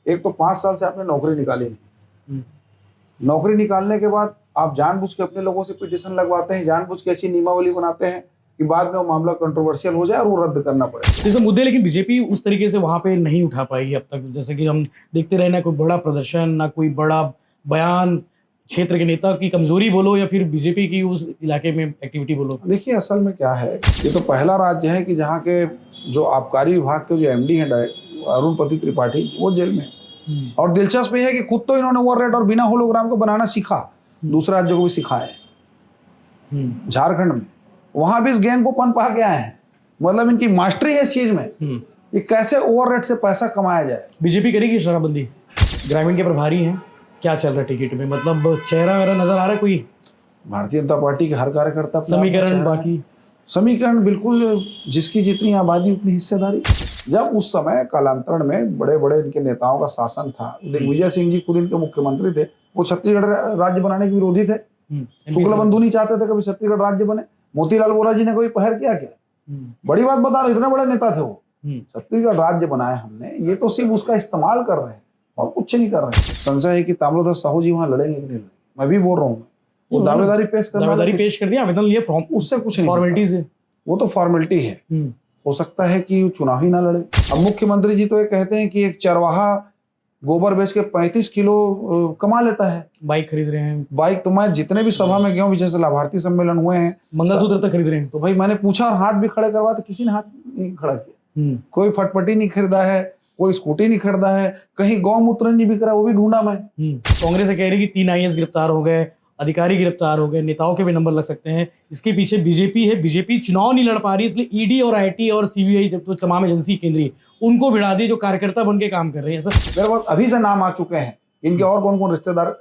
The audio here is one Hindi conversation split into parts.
एक तो 5 साल से आपने नौकरी निकाली नहीं, नौकरी निकालने के बाद आप जानबूझ के अपने लोगों से पिटीशन लगवाते हैं, जानबूझ के ऐसी नियमावली बनाते हैं कि बाद में वो मामला कंट्रोवर्शियल हो जाए और वो रद्द करना पड़े। जैसे मुद्दे लेकिन बीजेपी उस तरीके से वहां पे नहीं उठा पाई अब तक, जैसे कि हम देखते रहे ना कोई बड़ा प्रदर्शन, ना कोई बड़ा बयान, क्षेत्र के नेता की कमजोरी बोलो या फिर बीजेपी की उस इलाके में एक्टिविटी बोलो। देखिए असल में क्या है, ये तो पहला राज्य है कि जहाँ के जो आबकारी विभाग के जो एमडी हैं अरुणपति त्रिपाठी, वो जेल में। और दिलचस्प ये है कि खुद तो इन्होंने ओवर रेट और बिना होलोग्राम को बनाना सीखा, दूसरे राज्यों को भी सिखाया है। झारखंड में वहां भी इस गैंग को पनपा के आए हैं, मतलब इनकी मास्टरी है इस चीज में कि कैसे ओवर रेट से पैसा कमाया जाए। बीजेपी करेगी शराबबंदी? ग्रामीण के प्रभारी हैं, क्या चल रहा है टिकट में, मतलब चेहरा वेहरा नजर आ रहा है कोई? भारतीय जनता पार्टी के हर कार्यकर्ता समीकरण, बाकी समीकरण बिल्कुल, जिसकी जितनी आबादी उतनी हिस्सेदारी। जब उस समय कालांतरण में बड़े बड़े इनके नेताओं का शासन था, दिग्विजय सिंह जी खुद इनके मुख्यमंत्री थे, वो छत्तीसगढ़ राज्य बनाने के विरोधी थे। शुक्ल बंधु नहीं चाहते थे कभी छत्तीसगढ़ राज्य बने। मोतीलाल वोरा जी ने कोई पहल किया क्या? बड़ी बात बता रहे, इतने बड़े नेता थे वो। छत्तीसगढ़ राज्य बनाया हमने, ये तो सिर्फ उसका इस्तेमाल कर रहे हैं और कुछ नहीं कर रहे हैं। संशय है कि ताम्रध्वज साहू जी वहां लड़ेंगे कि नहीं लड़ेंगे, मैं भी बोल रहा हूँ। वो दावेदारी पेश कर दिया, आवेदन लिए, फॉर्म, उससे कुछ नहीं, फॉर्मेलिटीज है, वो तो फॉर्मेलिटी है। हो सकता है कि चुनाव ही ना लड़े। अब मुख्यमंत्री जी तो ये कहते हैं कि एक चरवाहा गोबर बेच के 35 किलो कमा लेता है। बाइक खरीद रहे हैं। बाइक तो मैं जितने भी सभा में गया हूँ, जैसे लाभार्थी सम्मेलन हुए हैं, मंगलसूत्र तक खरीद रहे हैं। तो भाई मैंने पूछा और हाथ भी खड़े करवा, तो किसी ने हाथ नहीं खड़ा किया। कोई फटपटी नहीं खरीदा है, कोई स्कूटी नहीं खरीदा है, कहीं गौमूत्र नहीं बिक रहा, वो भी ढूंढा मैं। कांग्रेस कह रही कि 3 IAS गिरफ्तार हो गए, अधिकारी गिरफ्तार हो गए, नेताओं के भी नंबर लग सकते हैं। इसके पीछे बीजेपी है। बीजेपी चुनाव नहीं लड़ पा रही, इसलिए ईडी और IT और CBI, जब तो तमाम एजेंसी केंद्रीय, उनको भिड़ा दी जो कार्यकर्ता बन के काम कर रहे हैं। सर मेरे पास अभी से नाम आ चुके हैं इनके, और कौन कौन रिश्तेदार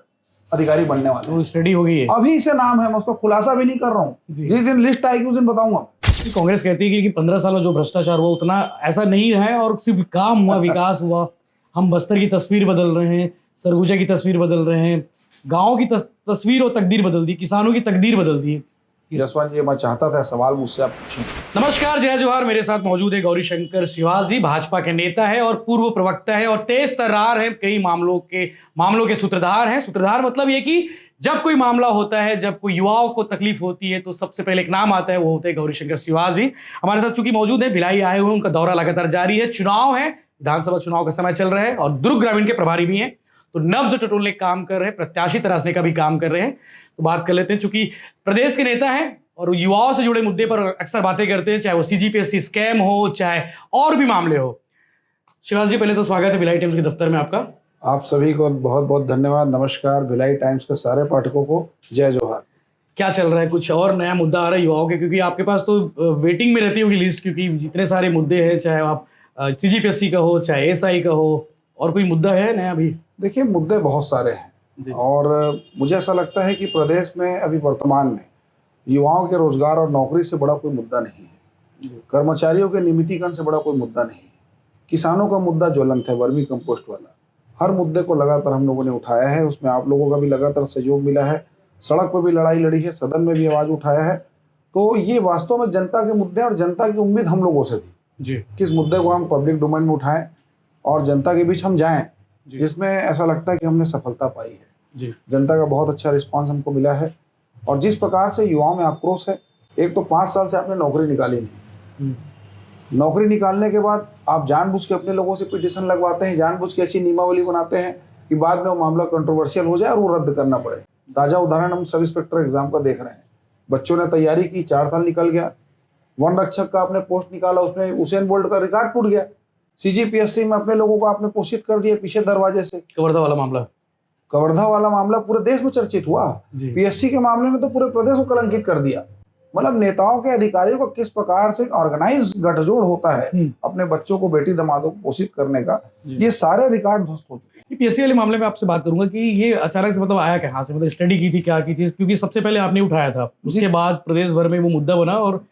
अधिकारी बनने वाले हैं। स्टडी हो गई है, अभी से नाम है, मैं उसका खुलासा भी नहीं कर रहा हूँ। जिस दिन लिस्ट आएगी उस दिन बताऊंगा। कांग्रेस कहती है कि 15 साल में जो भ्रष्टाचार हुआ उतना ऐसा नहीं है, और सिर्फ काम हुआ, विकास हुआ। हम बस्तर की तस्वीर बदल रहे हैं, सरगुजा की तस्वीर बदल रहे हैं, गाँव की तस्वीर और तकदीर बदल दी, किसानों की तकदीर बदल दी। जसवंत जी, मैं चाहता था सवाल मुझसे आप पूछें। नमस्कार, जय जोहार। मेरे साथ मौजूद है गौरीशंकर श्रीवास जी, भाजपा के नेता है और पूर्व प्रवक्ता है और तेज तर्रार है, कई मामलों के सूत्रधार हैं। सूत्रधार मतलब ये कि जब कोई मामला होता है, जब कोई युवाओं को तकलीफ होती है, तो सबसे पहले एक नाम आता है, वो होते हैं गौरीशंकर श्रीवास जी। हमारे साथ चूंकि मौजूद है, भिलाई आए हुए, उनका दौरा लगातार जारी है, चुनाव है, विधानसभा चुनाव का समय चल रहा है, और दुर्ग ग्रामीण के प्रभारी भी हैं, तो नब्ज टटोलने का काम कर रहे हैं, प्रत्याशी तराशने का भी काम कर रहे हैं। तो बात कर लेते हैं, चूंकि प्रदेश के नेता हैं और युवाओं से जुड़े मुद्दे पर अक्सर बातें करते हैं, चाहे वो CGPSC स्कैम हो, चाहे और भी मामले हो। श्रीवास जी, पहले तो स्वागत है भिलाई टाइम्स के दफ्तर में आपका। आप सभी को बहुत बहुत धन्यवाद। नमस्कार भिलाई टाइम्स के सारे पाठकों को जय जोहार। क्या चल रहा है, कुछ और नया मुद्दा आ रहा है युवाओं के? क्योंकि आपके पास तो वेटिंग में रहती होगी लिस्ट, क्योंकि जितने सारे मुद्दे हैं, चाहे आप CGPSC का हो, चाहे SI का हो, और कोई मुद्दा है नया अभी? देखिए, मुद्दे बहुत सारे हैं, और मुझे ऐसा लगता है कि प्रदेश में अभी वर्तमान में युवाओं के रोजगार और नौकरी से बड़ा कोई मुद्दा नहीं है, कर्मचारियों के नियमितीकरण से बड़ा कोई मुद्दा नहीं है, किसानों का मुद्दा ज्वलंत है, वर्मी कंपोस्ट वाला। हर मुद्दे को लगातार हम लोगों ने उठाया है, उसमें आप लोगों का भी लगातार सहयोग मिला है, सड़क पर भी लड़ाई लड़ी है, सदन में भी आवाज उठाया है। तो ये वास्तव में जनता के मुद्दे और जनता की उम्मीद हम लोगों से थी कि इस मुद्दे को हम पब्लिक डोमेन में उठाएं और जनता के बीच हम जाएं, जिसमें ऐसा लगता है कि हमने सफलता पाई है। जनता का बहुत अच्छा रिस्पांस हमको मिला है, और जिस प्रकार से युवाओं में आक्रोश है, एक तो 5 साल से आपने नौकरी निकाली नहीं, नौकरी निकालने के बाद आप जानबूझ के अपने लोगों से पिटीशन लगवाते हैं, जानबूझ के ऐसी नियमावली बनाते हैं कि बाद में वो मामला कंट्रोवर्शियल हो जाए और वो रद्द करना पड़े। ताजा उदाहरण हम सब इंस्पेक्टर एग्जाम का देख रहे हैं। बच्चों ने तैयारी की, 4 साल निकल गया। वन रक्षक का आपने पोस्ट निकाला, उसमें उसेन बोल्ट का रिकॉर्ड टूट गया। CGPSC में अपने लोगों को आपने पोषित कर दिया पीछे दरवाजे से। कवर्धा वाला मामला पूरे देश में चर्चित हुआ। PSC के मामले में तो पूरे प्रदेश को कलंकित कर दिया। मतलब नेताओं के, अधिकारियों का किस प्रकार से ऑर्गेनाइज गठजोड़ होता है अपने बच्चों को, बेटी दमादों को पोषित करने का, ये सारे रिकॉर्ड ध्वस्त हो चुके हैं। PSC वाले मामले में आपसे बात करूंगा कि ये अचानक से मतलब आया कहाँ से, मतलब स्टडी की थी, क्या की थी? क्योंकि सबसे पहले आपने उठाया था, उसके बाद प्रदेश भर में वो मुद्दा बना, और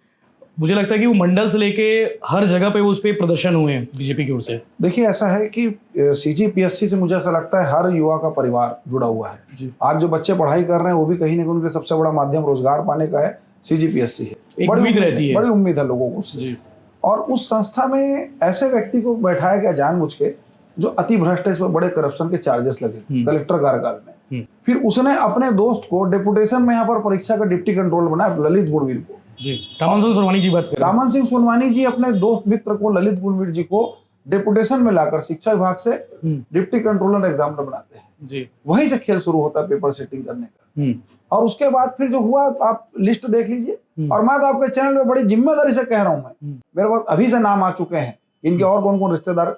मुझे लगता है कि वो मंडल से लेके हर जगह पे उस पर प्रदर्शन हुए हैं बीजेपी की ओर से। देखिए, ऐसा है कि CGPSC से मुझे ऐसा लगता है हर युवा का परिवार जुड़ा हुआ है। आज जो बच्चे पढ़ाई कर रहे हैं, वो भी कहीं ना कहीं उनके सबसे बड़ा माध्यम रोजगार पाने का है, CGPSC है। बड़ी उम्मीद रहती है, बड़ी उम्मीद है लोगों को उससे। और उस संस्था में ऐसे व्यक्ति को बैठाया गया जानबूझ के जो अति भ्रष्ट है, इस पर बड़े करप्शन के चार्जेस लगे कलेक्टर कार्यकाल में। फिर उसने अपने दोस्त को डेपुटेशन में यहाँ पर परीक्षा का डिप्टी कंट्रोलर बनाया, ललित गुणवीर को। जी, रामन सिंह सोनवानी की बात करें। रामन सिंह सोनवानी जी अपने दोस्त मित्र को ललित गुणवीर जी को डेपुटेशन में लाकर शिक्षा विभाग से डिप्टी कंट्रोलर एग्जामिनर बनाते हैं जी। वहीं से खेल शुरू होता है पेपर सेटिंग करने का। और उसके बाद फिर जो हुआ, आप लिस्ट देख लीजिए। और मैं तो आपके चैनल में बड़ी जिम्मेदारी से कह रहा हूं, मैं मेरे पास अभी से नाम आ चुके हैं इनके और कौन कौन रिश्तेदार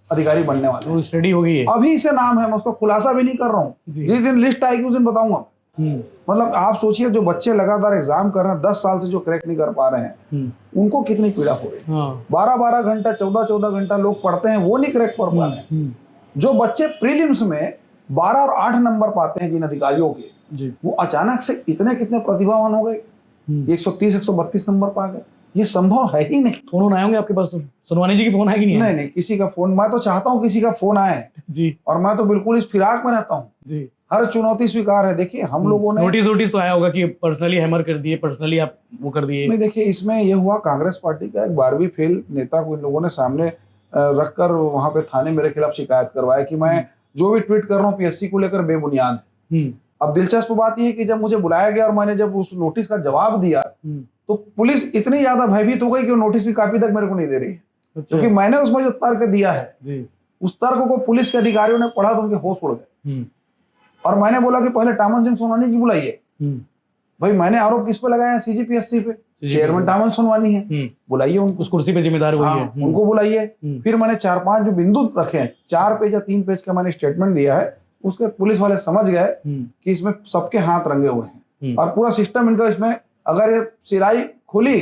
अधिकारी बनने वाले हैं। स्टडी हो गई है, अभी से नाम है, मैं उसको खुलासा भी नहीं कर रहा हूँ। जिस दिन लिस्ट आएगी उस दिन बताऊंगा। मतलब आप सोचिए, जो बच्चे लगातार एग्जाम कर रहे हैं 10 साल से, जो क्रैक नहीं कर पा रहे हैं, उनको कितनी पीड़ा हो रही है। 12-12 घंटा 14-14 घंटा लोग पढ़ते हैं, वो नहीं क्रैक कर पा रहे हैं। जो बच्चे प्रीलिम्स में 12 और 8 नंबर पाते हैं जिन अधिकारियों के, वो अचानक से इतने कितने प्रतिभावान हो गए, 130-132 नंबर पा गए। ये संभव है ही नहीं। फोन आए होंगे आपके पास तो? सोनवानी जी की फोन आएगी नहीं? नहीं, किसी का फोन, मैं तो चाहता हूँ किसी का फोन आए जी। और मैं तो बिल्कुल इस फिराक में रहता हूँ जी। हर चुनौती स्वीकार है। देखिए, हम लोगों ने नोटिस तो आया होगा कि पर्सनली हैमर कर दिए, पर्सनली आप वो कर दिए। नहीं, देखिए, इसमें ये हुआ, कांग्रेस पार्टी का एक 12वीं फेल नेता को इन लोगों ने सामने रखकर वहां पे थाने मेरे खिलाफ शिकायत करवाया कि मैं जो भी ट्वीट कर रहा हूँ पीएससी को लेकर बेबुनियाद है। अब दिलचस्प बात यह है कि जब मुझे बुलाया गया और मैंने जब उस नोटिस का जवाब दिया, तो पुलिस इतनी ज्यादा भयभीत हो गई कि वो नोटिस की कॉपी तक मेरे को नहीं दे रही है। क्योंकि मैंने उसमें जो तर्क दिया है, उस तर्क को पुलिस के अधिकारियों ने पढ़ा तो उनके होश उड़ गए। और मैंने बोला कि पहले टामन सिंह सोनवानी की बुलाइए। भाई, मैंने आरोप किस पे लगाया? सीजीपीएससी पे। चेयरमैन टामन सोनवानी है, बुलाइए उनको। उस कुर्सी पे जिम्मेदार वही है, उनको बुलाइए। फिर मैंने 4-5 जो बिंदु रखे हैं, 4 पेज या 3 पेज का मैंने स्टेटमेंट दिया है। उसके पुलिस वाले समझ गए कि इसमें सबके हाथ रंगे हुए हैं और पूरा सिस्टम इनका, इसमें अगर ये सिराई खुली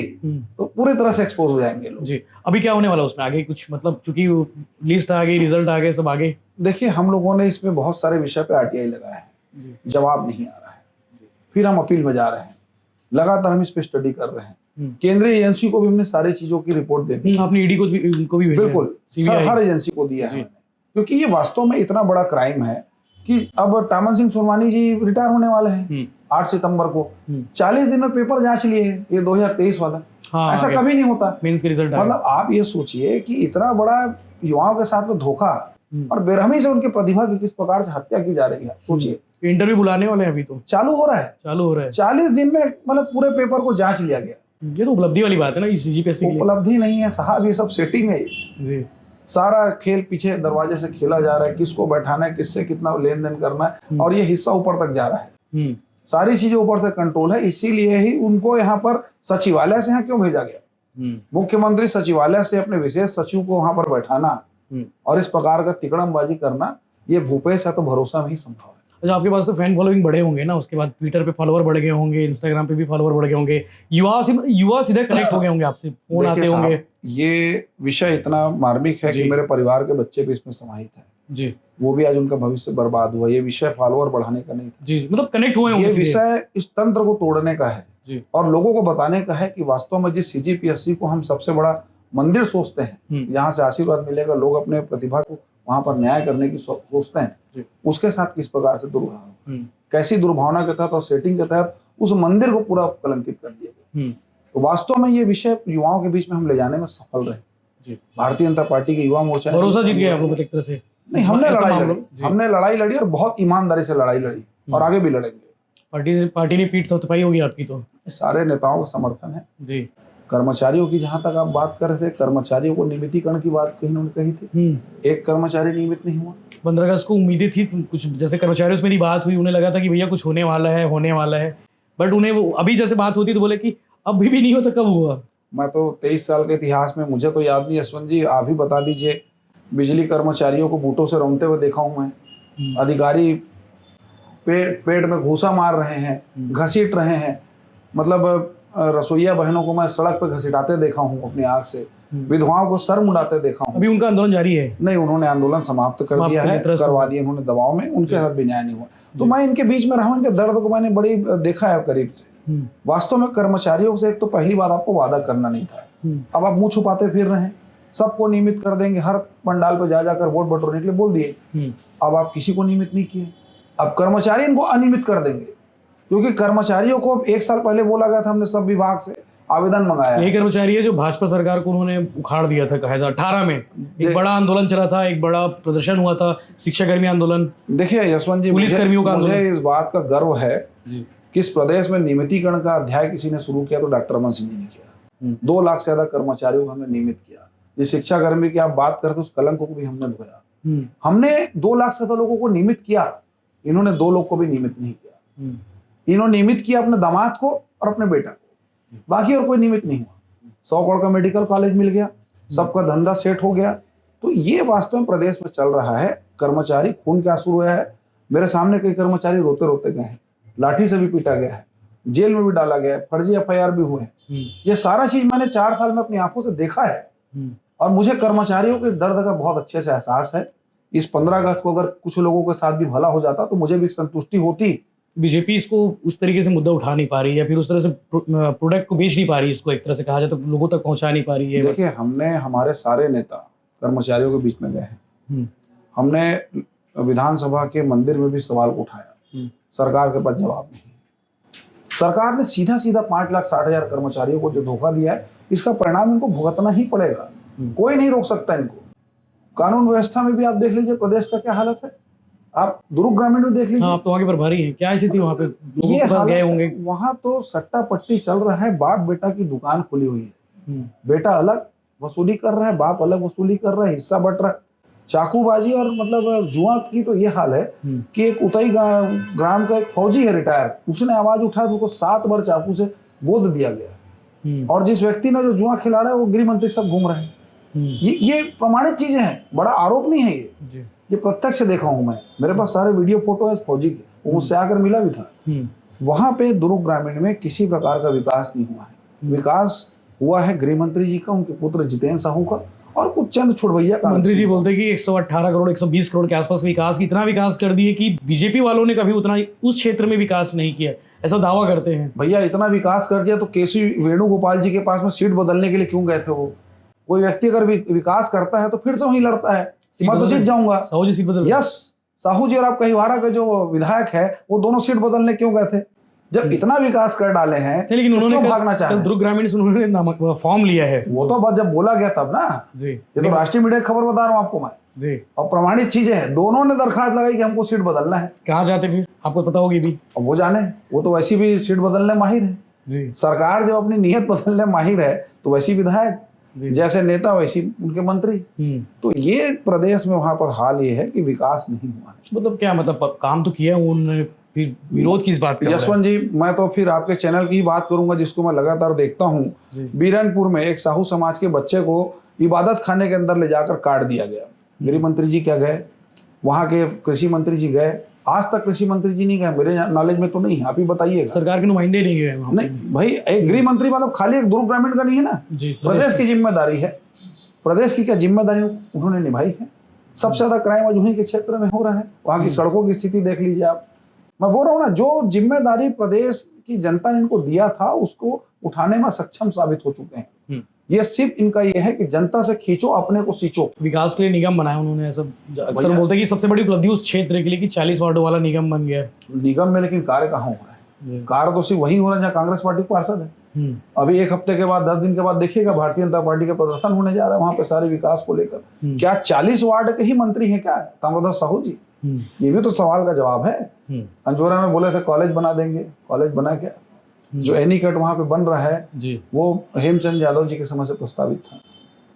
तो पूरी तरह से एक्सपोज हो जाएंगे लोग जी। अभी क्या होने वाला उसमें आगे कुछ, मतलब चूंकि लिस्ट आ गई, रिजल्ट आ गए, सब आगे? देखिए, हम लोगों ने इसमें बहुत सारे विषय पे आरटीआई लगाया है, जवाब नहीं आ रहा है। फिर हम अपील में जा रहे हैं, लगातार हम इस पे स्टडी कर रहे हैं। केंद्रीय एजेंसी को भी हमने सारी चीजों की रिपोर्ट दे दी। आपने ईडी को भी भेजा? बिल्कुल, हर एजेंसी को दिया है, क्योंकि ये वास्तव में इतना बड़ा क्राइम है कि अब टामन सिंह सोनवानी जी रिटायर होने वाले हैं 8 सितंबर को। 40 दिन में पेपर जांच लिए हैं, ये 2023 वाला। ऐसा कभी नहीं होता। मेंस के रिजल्ट मतलब आप ये सोचिए कि इतना बड़ा युवाओं के साथ में धोखा और बेरहमी से उनकी प्रतिभा की किस प्रकार से हत्या की जा रही है। सोचिए, इंटरव्यू बुलाने वाले हैं, अभी तो चालू हो रहा है। 40 दिन में मतलब पूरे पेपर को जांच लिया गया। ये तो उपलब्धि वाली बात है ना, सीजीपीएससी की। उपलब्धि नहीं है साहब, ये सब सेटिंग है जी। सारा खेल पीछे दरवाजे से खेला जा रहा है, किसको बैठाना है, किससे कितना लेन देन करना है, और ये हिस्सा ऊपर तक जा रहा है। सारी चीजें ऊपर से कंट्रोल है। इसीलिए ही उनको यहाँ पर सचिवालय से यहाँ क्यों भेजा गया? मुख्यमंत्री सचिवालय से अपने विशेष सचिव को वहां पर बैठाना और इस प्रकार का तिकड़मबाजी करना, ये भूपेश है तो भरोसा में ही संभव है। अच्छा, आपके पास तो फैन फॉलोइंग बढ़े होंगे ना, उसके बाद ट्विटर पे फॉलोअर बढ़ गए होंगे, इंस्टाग्राम पे भी फॉलोअर बढ़ गए होंगे, युवा सीधे कनेक्ट हो गए होंगे आपसे, फोन आते होंगे। ये विषय इतना मार्मिक है कि मेरे परिवार के बच्चे भी इसमें समाहित है जी। वो भी आज उनका भविष्य बर्बाद हुआ। ये विषय फॉलोअर बढ़ाने का नहीं था जी, मतलब कनेक्ट हुए होंगे। ये विषय इस तंत्र को तोड़ने का है जी, और लोगों को बताने का है कि वास्तव में जिस सीजीपीएससी को हम सबसे बड़ा मंदिर सोचते हैं, यहाँ से आशीर्वाद मिलेगा, लोग अपने प्रतिभा को वहां पर न्याय करने की सोचते हैं, उसके साथ किस प्रकार से दुर्भावना, कैसी दुर्भावना के तहत और सेटिंग के तहत उस मंदिर को पूरा कलंकित कर दिया गया। तो वास्तव में ये विषय युवाओं के बीच में हम ले जाने में सफल रहे। भारतीय जनता पार्टी के युवा मोर्चा भरोसा जीत गया आप लोग एक तरह से। नहीं, हमने लड़ाई लड़ी और बहुत ईमानदारी से लड़ाई लड़ी और आगे भी लड़ेंगे। पार्टी ने पीठ थपथपाई होगी आपकी तो? सारे नेताओं का समर्थन है जी। कर्मचारियों की जहां तक आप बात कर रहे थे, कर्मचारियों को नियमितीकरण की बात कही थी। एक कर्मचारी नियमित नहीं हुआ। 15 अगस्त को उम्मीदें थी कुछ, जैसे कर्मचारियों से मेरी बात हुई, उन्हें लगा था कि भैया कुछ होने वाला है, बट उन्हें वो अभी जैसे बात होती तो बोले कि अभी भी नहीं होता, कब हुआ? मैं तो 23 साल के इतिहास में मुझे तो याद नहीं। यशवंत जी, आप ही बता दीजिए। बिजली कर्मचारियों को बूटों से रौंदते हुए देखा हूं मैं। अधिकारी पेट में घूसा मार रहे हैं, घसीट रहे हैं। मतलब रसोईया बहनों को मैं सड़क पर घसीटाते देखा हूं अपनी आंख से। विधवाओं को सर मुड़ाते देखा हूं। अभी उनका आंदोलन जारी है? नहीं, उन्होंने आंदोलन समाप्त कर दिया है, करवा दिया उन्होंने दबाव में। उनके साथ भी न्याय नहीं हुआ। तो मैं इनके बीच में रहा हूं, इनके दर्द को मैंने बड़ी देखा है करीब से। वास्तव में कर्मचारियों से एक तो पहली बात आपको वादा करना नहीं था। अब आप मुंह छुपाते फिर रहे हैं। सबको नियमित कर देंगे, हर पंडाल पे जाकर वोट बटोरने के लिए बोल दिए। अब आप किसी को नियमित नहीं किए। अब कर्मचारी इनको अनियमित कर देंगे, क्योंकि कर्मचारियों को 1 साल पहले बोला गया था हमने सब विभाग से, आवेदन मंगाया यही है। कर्मचारी है जो भाजपा सरकार को उन्होंने उखाड़ दिया था, कहा था 18 में एक बड़ा आंदोलन चला था, एक बड़ा प्रदर्शन हुआ था, शिक्षाकर्मी आंदोलन। देखिए यशवंत जी, पुलिस कर्मियों का मुझे आंदोलन। इस बात का गर्व है जी। कि इस प्रदेश में नियमितीकरण का अध्याय किसी ने शुरू किया तो डॉक्टर रमन सिंह जी ने किया। 2 लाख से ज्यादा कर्मचारियों को हमने नियमित किया। जिस शिक्षा कर्मी की आप बात करते उस कलंक को भी हमने धोया। हमने 2 लाख से ज्यादा लोगों को नियमित किया, इन्होंने 2 लोग को भी नियमित नहीं किया। इन्होंने नियमित किया अपने दामाद को और अपने बेटा को, बाकी और कोई नियमित नहीं हुआ। 100 करोड़ का मेडिकल कॉलेज मिल गया, सबका धंधा सेट हो गया। तो ये वास्तव में प्रदेश में चल रहा है। कर्मचारी खून के आंसू रोया है। मेरे सामने कई कर्मचारी रोते रोते गए हैं, लाठी से भी पीटा गया है, जेल में भी डाला गया है, फर्जी FIR भी हुए हैं। ये सारा चीज मैंने 4 साल में अपनी आंखों से देखा है और मुझे कर्मचारियों के इस दर्द का बहुत अच्छे से एहसास है। इस 15 अगस्त को अगर कुछ लोगों के साथ भी भला हो जाता तो मुझे भी संतुष्टि होती। बीजेपी इसको उस तरीके से मुद्दा उठा नहीं पा रही है, या फिर उस तरह से प्रोडक्ट को बेच नहीं पा रही, इसको एक तरह से कहा जाए तो लोगों तक पहुंचा नहीं पा रही है। देखिए, हमने हमारे सारे नेता कर्मचारियों के बीच में गए हैं। हमने विधानसभा के मंदिर में भी सवाल उठाया, सरकार के पास जवाब नहीं। सरकार ने सीधा सीधा 5,60,000 कर्मचारियों को जो धोखा दिया है, इसका परिणाम इनको भुगतना ही पड़ेगा। कोई नहीं रोक सकता इनको। कानून व्यवस्था में भी आप देख लीजिए प्रदेश का क्या हालत है। आप दुर्ग ग्रामीण में देख लीजिए। हाँ, आप तो वहाँ के प्रभारी हैं, क्या स्थिति वहाँ पे? ये हालत गए होंगे वहाँ तो सट्टा पट्टी चल रहा है। बाप बेटा की दुकान खुली हुई है, बेटा अलग वसूली कर रहा है, बाप अलग वसूली कर रहा है, हिस्सा बट रहा है। चाकूबाजी और मतलब जुआ की तो ये हाल है कि एक उतई ग्राम का एक फौजी है रिटायर, उसने आवाज उठाया तो उसको 7 बार चाकू से गोद दिया गया। और जिस व्यक्ति ने जो जुआ खिला रहा है वो गृह मंत्री सब घूम रहे हैं। ये प्रमाणित चीजें हैं, बड़ा आरोप नहीं है ये प्रत्यक्ष देखा हूं मैं। मेरे पास सारे वीडियो फोटो है फौजी के, वो मुझसे आकर मिला भी था। वहां पे दुर्ग ग्रामीण में किसी प्रकार का विकास नहीं हुआ है। विकास हुआ है गृह मंत्री जी का, उनके पुत्र जितेंद्र साहू का, और कुछ चंद छुड़वैया का। मंत्री जी बोलते हैं कि 118 करोड़ 120 करोड़ के आसपास विकास, इतना विकास कर दिए कि बीजेपी वालों ने कभी उतना उस क्षेत्र में विकास नहीं किया, ऐसा दावा करते हैं। भैया, इतना विकास कर दिया तो केसी वेणुगोपाल जी के पास में सीट बदलने के लिए क्यों गए थे वो? कोई व्यक्ति अगर विकास करता है तो फिर से वहीं लड़ता है, मैं तो जीत जाऊंगा। साहू जी सीट बदल, यस, साहू जी और आप कहिवारा के जो विधायक है वो दोनों सीट बदलने क्यों गए थे जब इतना विकास कर डाले हैं? लेकिन तो उन्होंने भागना चाहे। दुर्ग ग्रामीण से उन्होंने फॉर्म लिया है, वो तो बात जब बोला गया तब ना जी। ये तो राष्ट्रीय मीडिया की खबर बता रहा हूँ आपको मैं जी, और प्रमाणित चीजें हैं। दोनों ने दरखास्त लगाई कि हमको सीट बदलना है। कहाँ जाते फिर आपको पता होगी भी। अब वो जाने, वो तो वैसी भी सीट बदलने माहिर है जी। सरकार जब अपनी नीयत बदलने माहिर है तो वैसी विधायक, जैसे नेता वैसी उनके मंत्री। तो ये प्रदेश में वहां पर हाल ये है कि विकास नहीं हुआ है। मतलब क्या मतलब, काम तो किया उन्होंने, फिर विरोध किस बात का? यशवंत जी, मैं तो फिर आपके चैनल की ही बात करूंगा जिसको मैं लगातार देखता हूँ। बीरनपुर में एक साहू समाज के बच्चे को इबादत खाने के अंदर ले जाकर काट दिया गया। गृह मंत्री जी क्या गए? वहां के कृषि मंत्री जी गए? आज तक कृषि मंत्री जी नहीं गए, मेरे नॉलेज में तो नहीं, आप ही बताइएगा। सरकार के नुमाइंदे नहीं गए वहाँ? नहीं भाई, एक गृह मंत्री मतलब खाली एक दुर्ग ग्रामीण का नहीं है ना जी, प्रदेश की जिम्मेदारी है। प्रदेश की क्या जिम्मेदारी उन्होंने निभाई है? सबसे ज्यादा क्राइम आज उन्हीं के क्षेत्र में हो रहा है। वहां की सड़कों की स्थिति देख लीजिए आप। मैं बोल रहा हूँ ना, जो जिम्मेदारी प्रदेश की जनता ने इनको दिया था उसको उठाने में सक्षम साबित हो चुके हैं। ये सिर्फ इनका ये है कि जनता से खींचो, अपने को सींचो। विकास के लिए निगम बनाया उन्होंने, सब अक्सर बोलते हैं कि सबसे बड़ी उपलब्धि उस क्षेत्र के लिए कि 40 वार्डों वाला निगम बन गया। निगम में लेकिन कार्य कहाँ हो रहा है? कार्य तो सिर्फ वही हो रहा है जहाँ कांग्रेस पार्टी के पार्षद है। अभी 1 हफ्ते के बाद 10 दिन के बाद देखिएगा भारतीय जनता पार्टी का प्रदर्शन होने जा रहा है वहां पे सारे विकास को लेकर। क्या 40 वार्ड के ही मंत्री हैं क्या ताम्रध्वज साहू जी? ये भी तो सवाल का जवाब है। अंजोरा में बोले थे कॉलेज बना देंगे, कॉलेज बना क्या? जो एनीकट वहां पे बन रहा है जी, वो हेमचंद यादव जी के समय से प्रस्तावित था।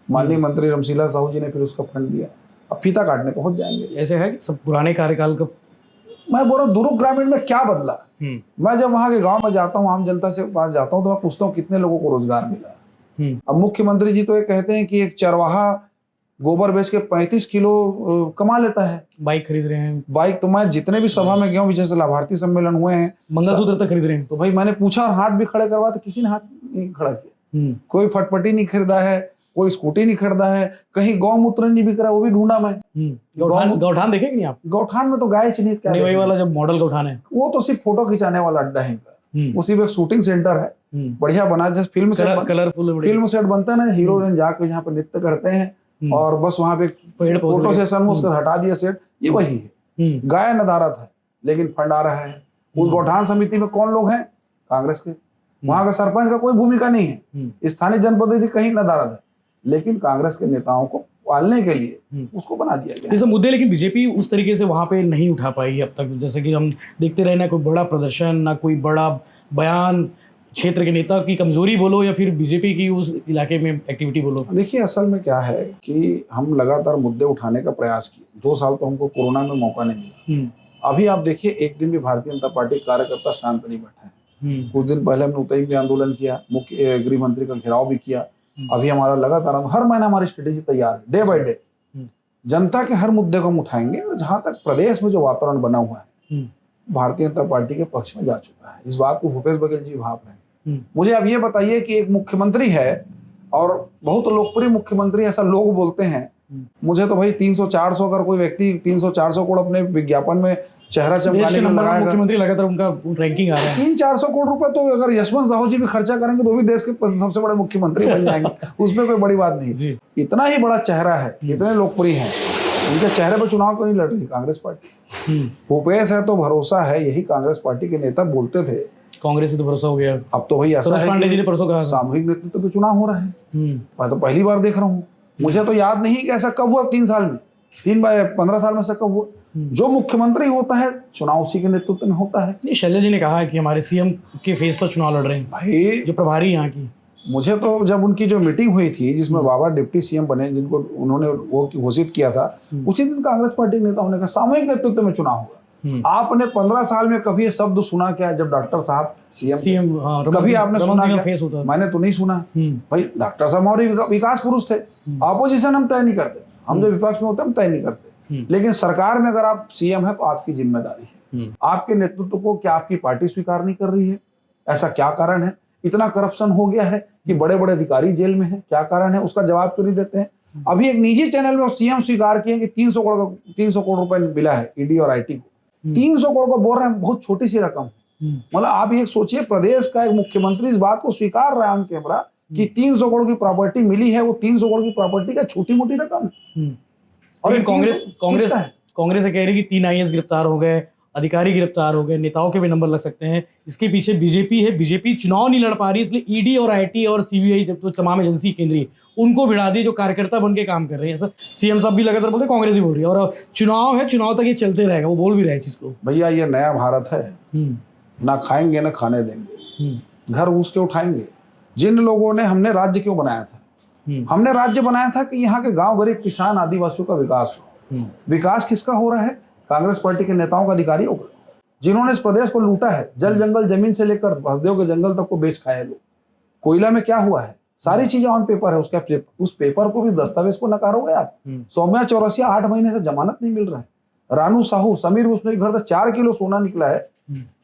माननीय मंत्री रमशीला साहू जी ने फिर उसका फंड दिया। अब फीता काटने पहुंच जाएंगे। ऐसे है कि सब पुराने कार्यकाल का। मैं बोल रहा हूँ दुर्ग ग्रामीण में क्या बदला? मैं जब वहां के गांव में जाता हूँ, आम जनता से पास जाता हूँ, तो मैं पूछता हूँ कितने लोगों को रोजगार मिला। अब मुख्यमंत्री जी तो ये कहते हैं कि एक चरवाहा गोबर बेच के 35 किलो कमा लेता है। बाइक खरीद रहे हैं। बाइक तो मैं जितने भी सभा में गया हूँ, जैसे लाभार्थी सम्मेलन हुए हैं, मंगलसूत्र तक खरीद रहे हैं। तो भाई मैंने पूछा और हाथ भी खड़े करवा, तो किसी ने हाथ नहीं खड़ा किया। कोई फटपटी नहीं खरीदा है, कोई स्कूटी नहीं खरीदा है, कहीं गौमूत्र नहीं बिक रहा, वो भी ढूंढा मैं। गौठान देखेंगे नहीं आप? गौठान में तो गाय चलिए क्या, वही वाला जब मॉडल गौठान है, वो तो सिर्फ फोटो खिंचाने वाला अड्डा है। उसी में एक शूटिंग सेंटर है, बढ़िया बना, जैसे फिल्म सेट बनता है ना, हीरो हीरोइन जाकर जहाँ पे नृत्य करते हैं और बस वहां पे फोटो सेशन में उसका हटा दिया सेट, ये वही है। गाय नदारत है लेकिन फंड आ रहा है। उस गौठान समिति में कौन लोग हैं? कांग्रेस के। वहां का सरपंच का कोई भूमिका नहीं है, स्थानीय जनप्रतिनिधि कहीं नदारद है, लेकिन कांग्रेस के नेताओं को पालने के लिए उसको बना दिया गया। ये सब मुद्दे लेकिन बीजेपी उस तरीके से वहां पे नहीं उठा पाई अब तक, जैसे कि हम देखते रहे ना कोई बड़ा प्रदर्शन, ना कोई बड़ा बयान, क्षेत्र के नेता की कमजोरी बोलो या फिर बीजेपी की उस इलाके में एक्टिविटी बोलो। देखिए असल में क्या है कि हम लगातार मुद्दे उठाने का प्रयास किए, 2 साल तो हमको कोरोना में मौका नहीं मिला। अभी आप देखिए एक दिन भी भारतीय जनता पार्टी कार्यकर्ता शांत नहीं बैठा है। कुछ दिन पहले हमने उतई में आंदोलन किया, मुख्य गृह मंत्री का घेराव भी किया। अभी हमारा लगातार हर महीना हमारी स्ट्रेटेजी तैयार है, डे बाय डे जनता के हर मुद्दे को हम उठाएंगे। और जहां तक प्रदेश में जो वातावरण बना हुआ है भारतीय जनता पार्टी के पक्ष में जा चुका है। इस बात को भूपेश बघेल जी भाप रहे हैं। मुझे अब ये बताइए कि एक मुख्यमंत्री है और बहुत लोकप्रिय मुख्यमंत्री, ऐसा लोग बोलते हैं, मुझे तो भाई 300-400 अगर कोई व्यक्ति 300-400 करोड़ अपने विज्ञापन में चेहरा चमकाने के लिए लगाएगा, मुख्यमंत्री लगातार उनका रैंकिंग आ रहा है, 300-400 करोड़ रुपए तो अगर यशवंत साहू जी भी खर्चा करेंगे तो भी देश के सबसे बड़े मुख्यमंत्री बन जाएंगे। उसमें कोई बड़ी बात नहीं। इतना ही बड़ा चेहरा है, इतने लोकप्रिय हैं, उनके चेहरे पर चुनाव क्यों नहीं लड़ रही कांग्रेस पार्टी? भूपेश है तो भरोसा है, यही कांग्रेस पार्टी के नेता बोलते थे। कांग्रेस से तो भरोसा हो गया। अब तो भाई ऐसा है कि सामूहिक नेतृत्व पे चुनाव हो रहा है। मैं तो पहली बार देख रहा हूँ, मुझे तो याद नहीं कि ऐसा कब हुआ 3 साल में, 15 साल में से कब हुआ। जो मुख्यमंत्री होता है चुनाव उसी के नेतृत्व में होता है। शैलजा जी ने कहा है कि हमारे सीएम के फेस पर चुनाव लड़ रहे हैं भाई, जो प्रभारी यहाँ की। मुझे तो जब उनकी जो मीटिंग हुई थी जिसमें बाबा डिप्टी सीएम बने, जिनको उन्होंने वो घोषित किया था, उसी दिन कांग्रेस पार्टी के नेताओं ने कहा सामूहिक नेतृत्व में चुनाव होगा। आपने 15 साल में कभी ये शब्द सुना क्या? जब डॉक्टर साहब सीएम कभी आपने सुना क्या? मैंने तो नहीं सुना। भाई डॉक्टर साहब हमारे विकास पुरुष थे, ऑपोजिशन हम तय नहीं करते, हम जो विपक्ष में होते हम तय नहीं करते, लेकिन सरकार में अगर आप सीएम है तो आपकी जिम्मेदारी है। आपके नेतृत्व को क्या आपकी पार्टी स्वीकार नहीं कर रही है? ऐसा क्या कारण है? इतना करप्शन हो गया है कि बड़े बड़े अधिकारी जेल में है, क्या कारण है? उसका जवाब क्यों नहीं देते हैं? अभी एक निजी चैनल में सीएम स्वीकार किए कि 300 करोड़ रुपए मिला है ईडी और आईटी को। 300 करोड़ को बोल रहे हैं बहुत छोटी सी रकम। मतलब आप ये सोचिए, प्रदेश का एक मुख्यमंत्री इस बात को स्वीकार रहा है ऑन कैमरा कि 300 करोड़ की प्रॉपर्टी मिली है। वो 300 करोड़ की प्रॉपर्टी का छोटी मोटी रकम है। और कांग्रेस कह रही कि 3 IAS गिरफ्तार हो गए, अधिकारी गिरफ्तार हो गए, नेताओं के भी नंबर लग सकते हैं। इसके पीछे बीजेपी है। बीजेपी चुनाव नहीं लड़ पा रही, इसलिए ईडी और आईटी और सीबीआई जब तो तमाम एजेंसी केंद्रीय उनको भिड़ा दी जो कार्यकर्ता बन के काम कर रहे हैं। ऐसा सीएम साहब भी लगातार बोलते हैं, कांग्रेस भी बोल रही है। और चुनाव है, चुनाव तक ये चलते रहेगा, वो बोल भी रहे चीज को। भैया ये नया भारत है, ना खाएंगे ना खाने देंगे, घर घूस के उठाएंगे। जिन लोगों ने, हमने राज्य क्यों बनाया था? हमने राज्य बनाया था कि यहाँ के गांव गरीब किसान आदिवासियों का विकास हो। विकास किसका हो रहा है? कांग्रेस पार्टी के नेताओं का, अधिकारियों का, जिन्होंने इस प्रदेश को लूटा है। जल जंगल जमीन से लेकर हसदेव के जंगल तक को बेच खाए लोग। कोयला में क्या हुआ है? सारी चीजें ऑन पेपर है। उस पेपर को भी, दस्तावेज को नकारोगे आप। सौम्या चौरसिया 8 महीने से जमानत नहीं मिल रहा है। रानू साहू, समीर उसने घर से 4 किलो सोना निकला है।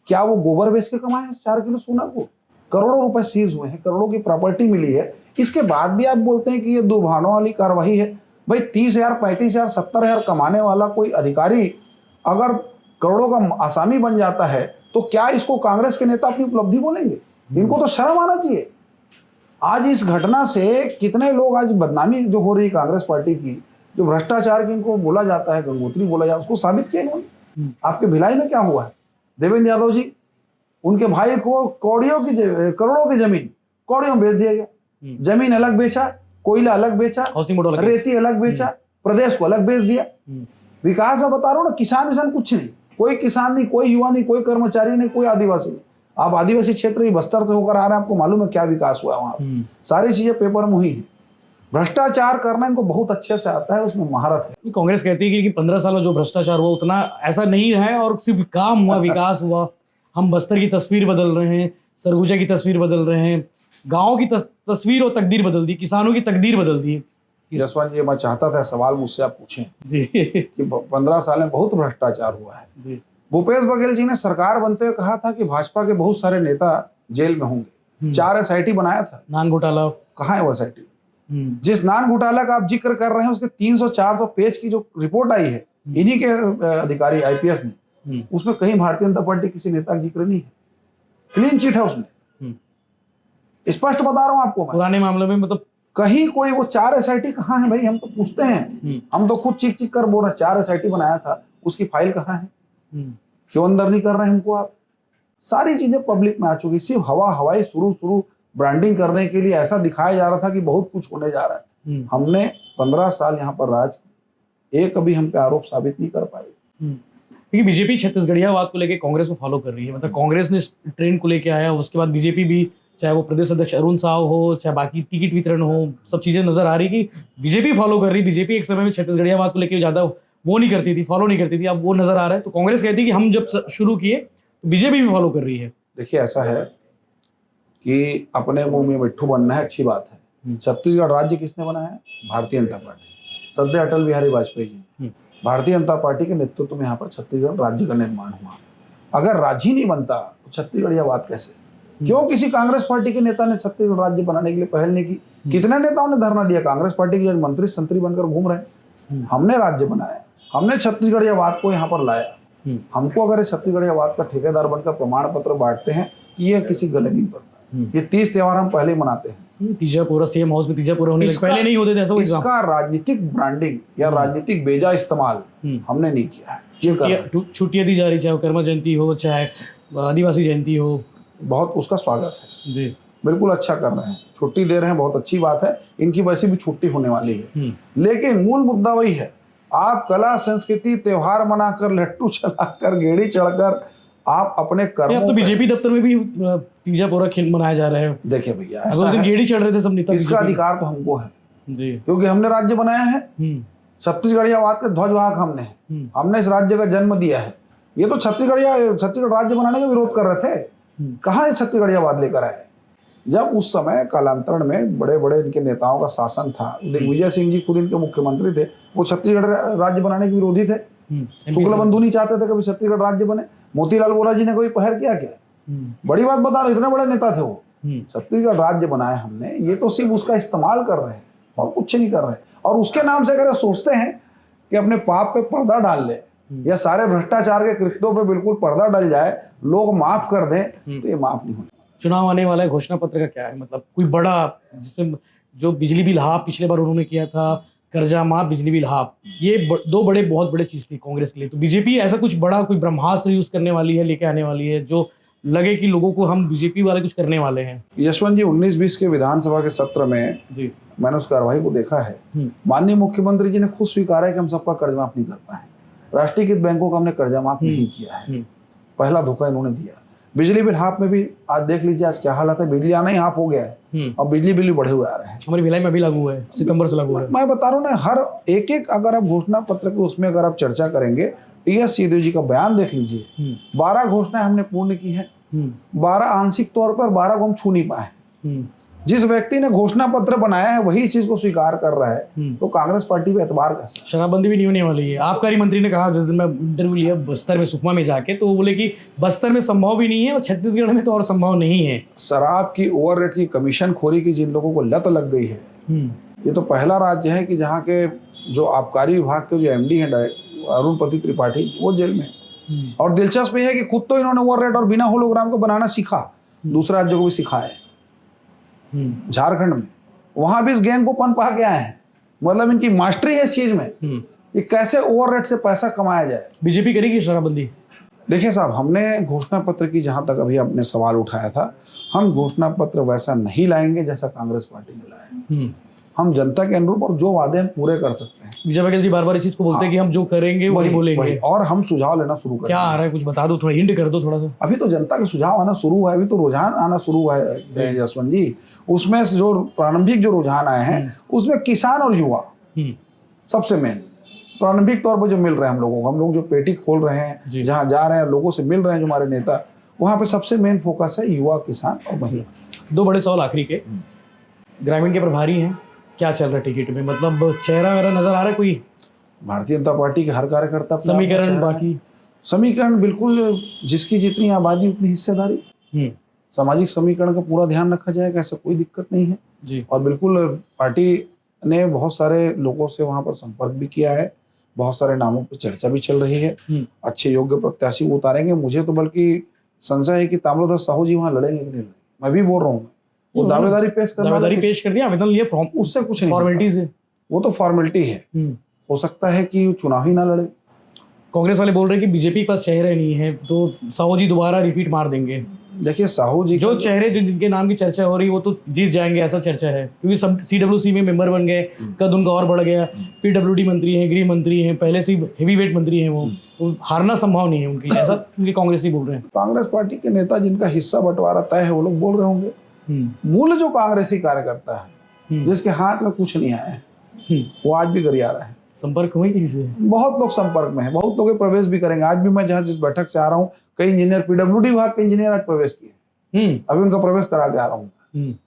क्या वो गोबर बेच के कमाए 4 किलो सोना को? करोड़ों रुपए सीज हुए हैं, करोड़ों की प्रॉपर्टी मिली है। इसके बाद भी आप बोलते हैं कि ये दुभानों वाली कार्रवाई है। भाई 30,000, 35,000, 70,000 कमाने वाला कोई अधिकारी अगर करोड़ों का आसामी बन जाता है तो क्या इसको कांग्रेस के नेता अपनी उपलब्धि बोलेंगे? इनको तो शर्म आना चाहिए। आज इस घटना से कितने लोग, आज बदनामी जो हो रही कांग्रेस पार्टी की, जो भ्रष्टाचार की इनको बोला जाता है, गंगोत्री बोला जाता है, उसको साबित किया इन्होंने। आपके भिलाई में क्या हुआ है? देवेंद्र यादव जी, उनके भाई को करोड़ों की जमीन कौड़ियों में बेच दिया गया। जमीन अलग बेचा, कोयला अलग बेचा, रेती अलग बेचा, प्रदेश को अलग बेच दिया। विकास में बता रहा हूं ना, किसान कुछ नहीं, कोई किसान नहीं, कोई युवा नहीं, कोई कर्मचारी नहीं, कोई आदिवासी नहीं। आप आदिवासी क्षेत्र ही बस्तर से होकर आ रहे हैं, आपको मालूम है क्या विकास हुआ वहां। सारी चीजें पेपर में हुई है। भ्रष्टाचार करना इनको बहुत अच्छे से आता है, उसमें महारत है। कांग्रेस कहती है कि 15 साल में जो भ्रष्टाचार हुआ उतना ऐसा नहीं है और सिर्फ काम हुआ, विकास हुआ। हम बस्तर की तस्वीर बदल रहे हैं, सरगुजा की तस्वीर बदल रहे हैं, गाँव की तस्वीर और तकदीर बदल दी, किसानों की तकदीर बदल दी। जसवंत जी, मैं चाहता था सवाल मुझसे आप पूछें कि 15 साल में बहुत भ्रष्टाचार हुआ है। भूपेश बघेल जी ने सरकार बनते हुए कहा था कि भाजपा के बहुत सारे नेता जेल में होंगे। 4 SIT बनाया था। नान घोटाला कहाँ है वो SIT? जिस नान घोटाला का आप जिक्र कर रहे हैं उसके 300-400 पेज की जो रिपोर्ट आई है इन्हीं के अधिकारी IPS ने, उसमें कहीं भारतीय जनता पार्टी किसी नेता का जिक्र नहीं है। क्लीन चिट है उसमें, स्पष्ट बता रहा हूं आपको। पुराने मामलों में मतलब कहीं कोई वो 4 SIT कहाँ है भाई? हम तो पूछते हैं, हम तो खुद चीख कर बोल रहे हैं 4 SIT बनाया था, उसकी फाइल कहाँ है? क्यों अंदर नहीं कर रहे हैं हमको आप? सारी चीजें पब्लिक में आ चुकी। सिर्फ हवाई शुरू ब्रांडिंग करने के लिए ऐसा दिखाया जा रहा था कि बहुत कुछ होने जा रहा है। हमने 15 साल यहाँ पर राज किया, एक कभी हम पे आरोप साबित नहीं कर पाए। क्योंकि बीजेपी छत्तीसगढ़ियावाद को लेकर कांग्रेस को फॉलो कर रही है, मतलब कांग्रेस ने ट्रेंड को लेकर आया, उसके बाद बीजेपी भी, चाहे वो प्रदेश अध्यक्ष अरुण साव हो, चाहे बाकी टिकट वितरण हो, सब चीजें नजर आ रही कि बीजेपी फॉलो कर रही। बीजेपी एक समय में छत्तीसगढ़ियावाद को लेकर ज्यादा वो नहीं करती थी, फॉलो नहीं करती थी, अब वो नजर आ रहा है। तो कांग्रेस कहती है कि हम जब शुरू किए तो बीजेपी भी फॉलो कर रही है। देखिए ऐसा है कि अपने मुंह में मिट्ठू बनना है, अच्छी बात है। छत्तीसगढ़ राज्य किसने बनाया है? भारतीय जनता पार्टी, सदैव अटल बिहारी वाजपेयी जी। भारतीय जनता पार्टी के नेतृत्व में यहाँ पर छत्तीसगढ़ राज्य का निर्माण हुआ। अगर राज्य ही नहीं बनता तो छत्तीसगढ़ियावाद कैसे? क्यों किसी कांग्रेस पार्टी के नेता ने छत्तीसगढ़ राज्य बनाने के लिए पहल नहीं की? कितने नेताओं ने धरना दिया? कांग्रेस पार्टी के मंत्री संतरी बनकर घूम रहे हैं। हमने राज्य बनाया, हमने छत्तीसगढ़ियावाद को यहाँ पर लाया। हमको अगर छत्तीसगढ़ियावाद का ठेकेदार बनकर प्रमाण पत्र बांटते हैं कि यह किसी गले नहीं पड़ता। ये 30 त्योहार हम पहले मनाते हैं। तीजा पूरा सेम हाउस में तीजा पूरा होने लगा, पहले नहीं होते थे ऐसा। इसका राजनीतिक ब्रांडिंग या राजनीतिक बेजा इस्तेमाल हमने नहीं किया है। छुट्टियां दी जा रही, चाहे कर्म जयंती हो, चाहे आदिवासी जयंती हो, बहुत उसका स्वागत है जी, बिल्कुल अच्छा कर रहे हैं, छुट्टी दे रहे हैं, बहुत अच्छी बात है। इनकी वैसे भी छुट्टी होने वाली है, लेकिन मूल मुद्दा वही है। आप कला संस्कृति त्योहार मनाकर, लट्टू चलाकर, गेड़ी चढ़कर आप अपने कर्मों, अब तो बीजेपी दफ्तर में भी तीजा पूरा खेल मनाया जा रहा है। देखिए भैया, ऐसा है, गेड़ी चढ़ रहे थे सब नेता। इसका अधिकार तो हमको है जी, क्योंकि हमने राज्य बनाया है। छत्तीसगढ़ियावाद के ध्वजवाहक हमने इस राज्य का जन्म दिया है। ये तो छत्तीसगढ़ राज्य बनाने का विरोध कर रहे थे, कहाँ छत्तीसगढ़ियावाद लेकर आए? जब उस समय कालांतरण में बड़े बड़े इनके नेताओं का शासन था, दिग्विजय सिंह जी खुद इनके मुख्यमंत्री थे, वो छत्तीसगढ़ राज्य बनाने के विरोधी थे। शुक्ल बंधु नहीं चाहते थे कभी छत्तीसगढ़ राज्य बने। मोतीलाल वोरा जी ने कोई पहल किया क्या? बड़ी बात बता रहे, इतने बड़े नेता थे वो। छत्तीसगढ़ राज्य बनाया हमने, ये तो सिर्फ उसका इस्तेमाल कर रहे हैं और कुछ नहीं कर रहे। और उसके नाम से अगर सोचते हैं कि अपने पाप पे पर्दा डाल ले या सारे भ्रष्टाचार के कृत्यों पे बिल्कुल पर्दा डल जाए, लोग माफ कर दें, तो ये माफ नहीं होने। चुनाव आने वाला है, घोषणा पत्र का क्या है? मतलब कोई बड़ा, जिसमें जो बिजली बिल हाफ पिछले बार उन्होंने किया था, कर्जा माफ, बिजली बिल हाफ, ये दो बहुत बड़े चीज थी कांग्रेस के लिए। तो बीजेपी ऐसा कुछ बड़ा, कोई ब्रह्मास्त्र यूज करने वाली है, लेके आने वाली है, जो लगे कि लोगों को हम बीजेपी वाले कुछ करने वाले हैं? यशवंत जी, 19-20 के विधानसभा के सत्र में जी मैंने उस कार्रवाई को देखा है। माननीय मुख्यमंत्री जी ने खुद स्वीकारा है कि हम सबका कर्ज माफ नहीं कर पाए, राष्ट्रीयकृत बैंकों का हमने कर्जा माफ नहीं किया है। पहला धोखा इन्होंने दिया। बिजली बिल हाफ में भी आज देख लीजिए आज क्या हालत है, बिजली आना ही हाफ हो गया है और बिजली बिल भी बढ़े हुए आ रहे हैं। हमारी भिलाई में भी लागू है, सितंबर से लागू है। मैं बता रहा हूँ ना, हर एक अगर आप घोषणा पत्र के उसमें अगर आप चर्चा करेंगे, टी.एस. सिंहदेव जी का बयान देख लीजिए, 12 घोषणाएं हमने पूर्ण की है, 12 आंशिक तौर पर, 12 को हम छू नहीं पाए। जिस व्यक्ति ने घोषणा पत्र बनाया है वही इस चीज को स्वीकार कर रहा है, तो कांग्रेस पार्टी पे एतबार कैसा? शराबबंदी भी नहीं होने वाली है। आबकारी मंत्री ने कहा, जिस दिन मैं इंटरव्यू लिया बस्तर में, सुकमा में जाके, तो वो बोले कि बस्तर में संभव भी नहीं है और छत्तीसगढ़ में तो और संभव नहीं है। शराब की, ओवर रेट की, कमीशन खोरी की जिन लोगों को लत लग गई है, ये तो पहला राज्य है कि जहाँ के जो आबकारी विभाग के जो MD है अरुणपति त्रिपाठी, वो जेल में। और दिलचस्प ये है कि खुद तो इन्होंने ओवर रेट और बिना होलोग्राम को बनाना सीखा, दूसरे राज्यों को भी सिखाया। झारखंड में, वहां भी इस गैंग को पनपा के आए हैं। मतलब इनकी मास्टरी है इस चीज में, कि कैसे ओवर रेट से पैसा कमाया जाए। बीजेपी करेगी शराबबंदी? देखिए साहब, हमने घोषणा पत्र की, जहां तक अभी आपने सवाल उठाया था, हम घोषणा पत्र वैसा नहीं लाएंगे जैसा कांग्रेस पार्टी ने लाया। हम जनता के अनुरूप और जो वादे हम पूरे कर सकते हैं। विजय जी बार-बार इस चीज को बोलते हैं कि हम जो करेंगे वही बोलेंगे, और हम सुझाव लेना शुरू करेंगे। क्या आ रहा है कुछ बता दो, थोड़ा हिंट कर दो थोड़ा सा। अभी तो जनता के सुझाव आना शुरू हुआ है, अभी तो रुझान आना शुरू हुआ है यशवंत जी। उसमें जो प्रारंभिक जो रुझान आए हैं, उसमें किसान और युवा सबसे मेन प्रारंभिक तौर पर जो मिल रहे हैं हम लोगों को। हम लोग जो पेटी खोल रहे हैं, जहाँ जा रहे हैं, लोगों से मिल रहे हैं, जो हमारे नेता, वहाँ पे सबसे मेन फोकस है युवा, किसान और महिला। 2 बड़े सवाल आखिरी के। ग्रामीण के प्रभारी हैं, क्या चल रहा है टिकट में? मतलब चेहरा वगैरह नजर आ रहा है कोई? भारतीय जनता पार्टी के हर कार्यकर्ता, समीकरण, बाकी समीकरण बिल्कुल, जिसकी जितनी आबादी उतनी हिस्सेदारी, सामाजिक समीकरण का पूरा ध्यान रखा जाएगा, ऐसा कोई दिक्कत नहीं है जी। और बिल्कुल पार्टी ने बहुत सारे लोगों से वहां पर संपर्क भी किया है, बहुत सारे नामों पर चर्चा भी चल रही है। अच्छे योग्य प्रत्याशी उतारेंगे। मुझे तो बल्कि संशय है कि ताम्रध्वज साहू जी वहां लड़ेंगे कि नहीं लड़ेंगे। मैं भी बोल रहा हूँ, वो दावेदारी पेश कर दिया, आवेदन लिए, फॉर्म, उससे कुछ नहीं, फॉर्मेलिटीज है, वो तो फॉर्मेलिटी है। हो सकता है कि चुनाव ही ना लड़े। कांग्रेस वाले बोल रहे हैं कि बीजेपी के पास चेहरे नहीं है, तो साहू जी दोबारा रिपीट मार देंगे। देखिए साहू जी जो चेहरे जिनके नाम की चर्चा हो रही है वो तो जीत जाएंगे, ऐसा चर्चा है, क्योंकि सब CWC में मेंबर बन गए, कद उनका और बढ़ गया, PWD मंत्री हैं, गृह मंत्री हैं, पहले से हेवी वेट मंत्री हैं, वो हारना संभव नहीं है उनकी, ऐसा उनके कांग्रेसी बोल रहे हैं। कांग्रेस पार्टी के नेता जिनका हिस्सा बंटवारा तय है वो लोग बोल रहे होंगे। मूल जो कांग्रेसी कार्यकर्ता है जिसके हाथ में कुछ नहीं आया है वो आज भी गरिया रहा है। संपर्क हुए किसी से? बहुत लोग संपर्क में हैं, बहुत लोग प्रवेश भी करेंगे। आज भी मैं जहाँ जिस बैठक से आ रहा हूँ, कई इंजीनियर PWD विभाग के इंजीनियर आज प्रवेश किए, अभी उनका प्रवेश करा के आ रहा हूँ।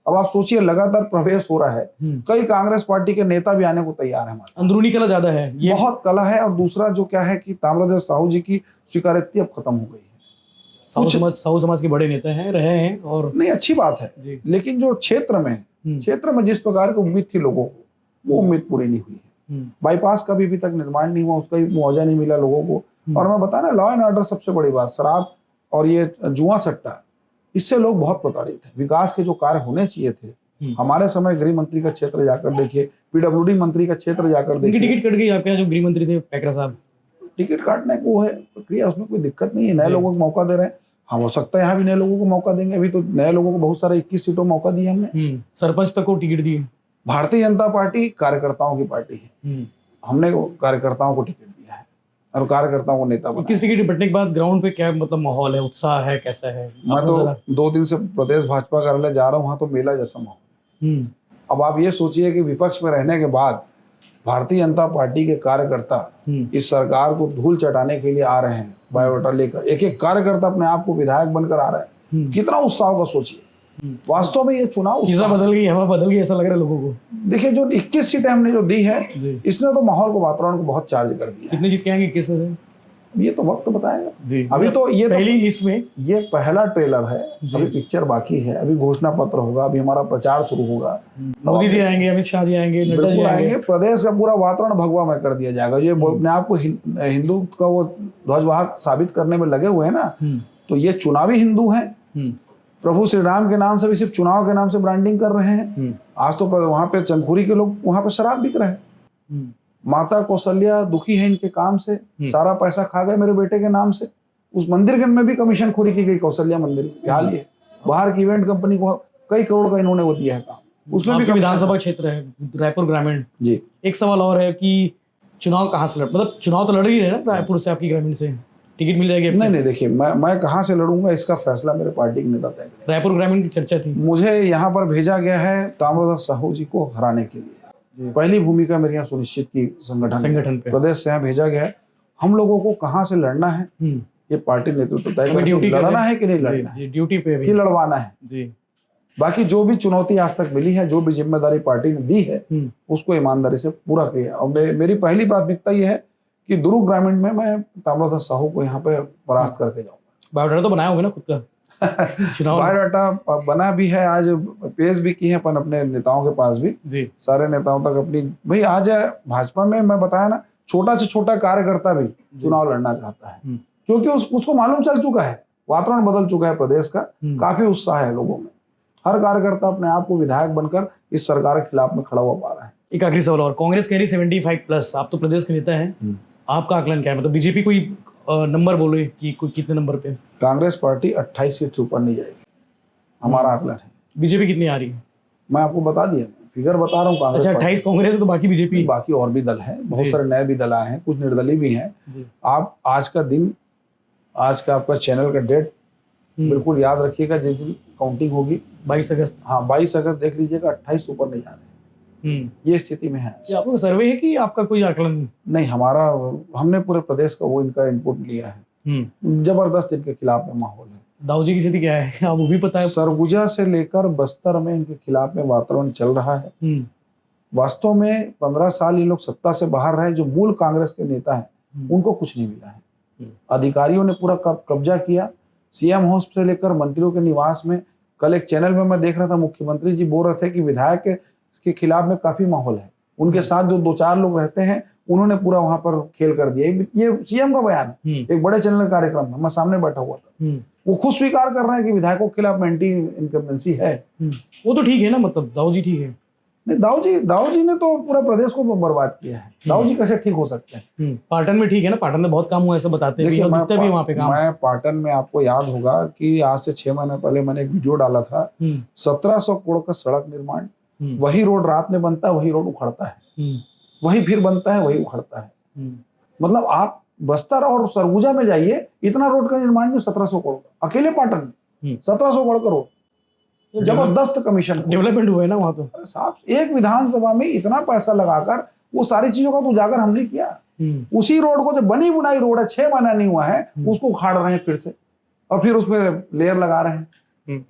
अब आप सोचिए लगातार प्रवेश हो रहा है, कई कांग्रेस पार्टी के नेता भी आने को तैयार है। हमारे अंदरूनी कला ज्यादा है, ये बहुत कला है। और दूसरा जो क्या है कि ताम्रध्वज साहू जी की स्वीकार्यता अब खत्म हो गई है। साहू समाज के बड़े नेता हैं, रहे हैं, और नहीं अच्छी बात है, लेकिन जो क्षेत्र में जिस प्रकार की उम्मीद थी लोगों को, वो उम्मीद पूरी नहीं हुई है। बाईपास का भी अभी तक निर्माण नहीं हुआ, उसका भी मुआवजा नहीं मिला लोगों को। और मैं बता ना, लॉ एंड ऑर्डर सबसे बड़ी बात, शराब और ये जुआ सट्टा, इससे लोग बहुत प्रताड़ित हैं। विकास के जो कार्य होने चाहिए थे हमारे समय, गृह मंत्री का क्षेत्र जाकर देखिए, PWD मंत्री का क्षेत्र जाकर देखिए। टिकट कट गई आपके जो गृह मंत्री थे पैकरा साहब। टिकट काटने को है प्रक्रिया, उसमें कोई दिक्कत नहीं है, नए लोगों को मौका दे रहे हैं। हम हो सकता है यहाँ भी नए लोगों को मौका देंगे। अभी तो नए लोगों को बहुत सारे 21 सीटों में मौका दिया हमने। सरपंच तक को टिकट दिए। भारतीय जनता पार्टी कार्यकर्ताओं की पार्टी है, हमने कार्यकर्ताओं को टिकट दिया है और कार्यकर्ताओं को नेता बनाया। किस टिकट बंटने के बाद ग्राउंड पे क्या मतलब माहौल है, उत्साह है, कैसा है? मैं तो 2 दिन से प्रदेश भाजपा कार्यालय जा रहा हूँ, वहां तो मेला जैसा माहौल। अब आप ये सोचिए कि विपक्ष में रहने के बाद भारतीय जनता पार्टी के कार्यकर्ता इस सरकार को धूल चटाने के लिए आ रहे हैं, बायोडाटा लेकर। एक एक कार्यकर्ता अपने आप को विधायक बनकर आ रहा है, कितना उत्साह का सोचिए। वास्तव में ये चुनाव बदल गई, हवा बदल गई, ऐसा लग रहा है लोगों को। देखिए जो 21 सीटें हमने जो दी है, इसने तो माहौल को, वातावरण को बहुत चार्ज कर दिया। कितने जीत के आएंगे, किस में से? ये तो वक्त बताएगा जी। अभी तो ये पहली इसमें ये पहला ट्रेलर है, अभी पिक्चर बाकी है, अभी घोषणा पत्र होगा, अभी हमारा प्रचार शुरू होगा। मोदी जी आएंगे, अमित शाह जी आएंगे, नड्डा जी आएंगे। प्रदेश का पूरा वातावरण भगवामय कर दिया जाएगा। ये अपने आप को हिंदू का वो ध्वजवाहक साबित करने में लगे हुए हैं ना, तो ये चुनावी हिंदू है। प्रभु श्री राम के नाम से भी सिर्फ चुनाव के नाम से ब्रांडिंग कर रहे हैं। आज तो वहां पे चंदखुरी के लोग वहां पे शराब बिक रहे हैं। माता कौशल्या दुखी है इनके काम से, सारा पैसा खा गए मेरे बेटे के नाम से। उस मंदिर के में भी कमीशन खोरी की गई, कौशल्या मंदिर हाल ये बाहर की इवेंट कंपनी को कई करोड़ का इन्होंने वो दिया है काम, उसमें भी विधानसभा क्षेत्र है रायपुर ग्रामीण जी। एक सवाल और है कि चुनाव कहाँ से मतलब चुनाव तो लड़ ही रहे ना रायपुर से, आपकी ग्रामीण से टिकट मिल जाएगी? नहीं देखिए, मैं कहाँ से लड़ूंगा इसका फैसला मेरे पार्टी के नेता तय करेंगे। रायपुर ग्रामीण की चर्चा थी, मुझे यहाँ पर भेजा गया है ताम्रध्वज साहू जी को हराने के लिए। पहली भूमिका मेरी यहाँ सुनिश्चित की संगठन पे प्रदेश से यहाँ भेजा गया है। हम लोगों को कहाँ से लड़ना है ये पार्टी नेतृत्व तय करेगी, लड़ना है कि नहीं लड़ना है, ड्यूटी पे भी लड़वाना है जी। बाकी जो भी चुनौती आज तक मिली है, जो भी जिम्मेदारी पार्टी ने दी है, उसको ईमानदारी से पूरा किया। और मेरी पहली प्राथमिकता ये है कि दुर्ग ग्रामीण में मैं ताम्रध्वज साहू को यहाँ पे परास्त करके जाऊंगा। बायोडाटा तो बनाया होगा ना खुद का? बायोडाटा बना भी है, आज पेश भी की है अपन अपने नेताओं के पास भी जी। सारे नेताओं तक अपनी भाई आज भाजपा में मैं बताया ना, छोटा से छोटा कार्यकर्ता भी चुनाव लड़ना चाहता है, क्योंकि उसको मालूम चल चुका है, वातावरण बदल चुका है प्रदेश का, काफी उत्साह है लोगों में। हर कार्यकर्ता अपने आप को विधायक बनकर इस सरकार के खिलाफ में खड़ा हुआ पा रहा है। एक आखिरी सवाल और, कांग्रेस कह रही 75+, आप तो प्रदेश के नेता हैं, आपका आकलन क्या है? मतलब बीजेपी कोई नंबर बोले कि कोई कितने नंबर पे? कांग्रेस पार्टी 28 सीट से ऊपर नहीं जाएगी, हमारा आकलन है। बीजेपी कितनी आ रही है? मैं आपको बता दिया, फिगर बता रहा हूँ। कांग्रेस 28 कांग्रेस है तो बाकी बीजेपी, बाकी और भी दल हैं, बहुत सारे नए भी दल आए हैं, कुछ निर्दलीय भी हैं। आप आज का दिन, आज का आपका चैनल का डेट बिल्कुल याद रखिएगा, जिस दिन काउंटिंग होगी 22 अगस्त। हाँ 22 अगस्त देख लीजिएगा, 28 ऊपर नहीं जा रहे हैं। ये स्थिति में है। आपका सर्वे है कि आपका कोई आकलन? नहीं, हमने पूरे प्रदेश का वो इनका इनपुट लिया है। जबरदस्त इनके खिलाफ में माहौल है। दाऊ जी की स्थिति क्या है, आपको भी पता है? सरगुजा से लेकर बस्तर में इनके खिलाफ में वातावरण चल रहा है। वास्तव में 15 साल ये लोग सत्ता से बाहर रहे, जो मूल कांग्रेस के नेता हैं उनको कुछ नहीं मिला है। अधिकारियों ने पूरा कब्जा किया, सीएम हाउस से लेकर मंत्रियों के निवास में। कल एक चैनल में मैं देख रहा था, मुख्यमंत्री जी बोल रहे थे कि विधायक के खिलाफ में काफी माहौल है, उनके साथ जो 2-4 लोग रहते हैं उन्होंने पूरा वहां पर खेल कर दिया। ये सीएम का बयान है, एक बड़े चैनल कार्यक्रम में, मैं सामने बैठा हुआ था। वो खुद स्वीकार कर रहे हैं कि विधायकों के खिलाफ एंटी इनकम्बेंसी है। वो तो ठीक है ना, मतलब दाऊ जी ठीक है। नहीं, दाऊ जी ने तो पूरा प्रदेश को बर्बाद किया है। दाऊ जी कैसे ठीक हो सकते हैं? पाटन में ठीक है ना, पाटन में बहुत काम हुआ, ऐसा बताते हैं, देखिए, और दिखता भी है वहाँ पे काम। मैं पाटन में, आपको याद होगा कि आज से 6 महीने पहले मैंने एक वीडियो डाला था, 1700 करोड़ का सड़क निर्माण, वही रोड रात में बनता है, वही रोड उखड़ता है, वही फिर बनता है, वही उखड़ता है। मतलब आप बस्तर और सरगुजा में जाइए, इतना रोड का निर्माण नहीं, 1700 करोड़ का, अकेले पाटन में 1700 करोड़ का रोड, जबरदस्त कमीशन डेवलपमेंट हुआ है ना वहाँ पे। साहब, एक विधानसभा में इतना पैसा लगाकर वो सारी चीजों का तो उजागर हमने किया। उसी रोड को, जो बनी बुनाई रोड है, 6 महीना नहीं हुआ है, उसको उखाड़ रहे हैं फिर से, और फिर उसमें लेयर लगा रहे हैं।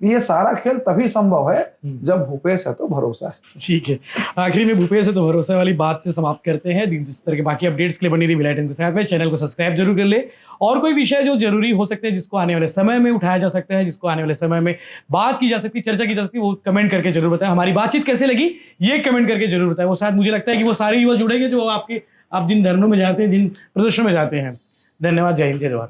ये सारा खेल तभी संभव है जब भूपेश है तो भरोसा है। ठीक है, आखिरी में भूपेश है तो भरोसा वाली बात से समाप्त करते हैं। इस तरह के बाकी अपडेट्स के लिए बनी रही विलायत टाइम के साथ में। चैनल को सब्सक्राइब जरूर कर ले, और कोई विषय जो जरूरी हो सकते हैं, जिसको आने वाले समय में उठाया जा सकता है, जिसको आने वाले समय में बात की जा सकती है, चर्चा की जा सकती है, वो कमेंट करके जरूर बताएं। हमारी बातचीत कैसे लगी ये कमेंट करके जरूर बताएं। वो शायद मुझे लगता है कि वो सारे युवा जुड़ेंगे जो आप जिन धरनों में जाते हैं, जिन प्रदर्शनों में जाते हैं। धन्यवाद, जय हिंद, जय जवाहर।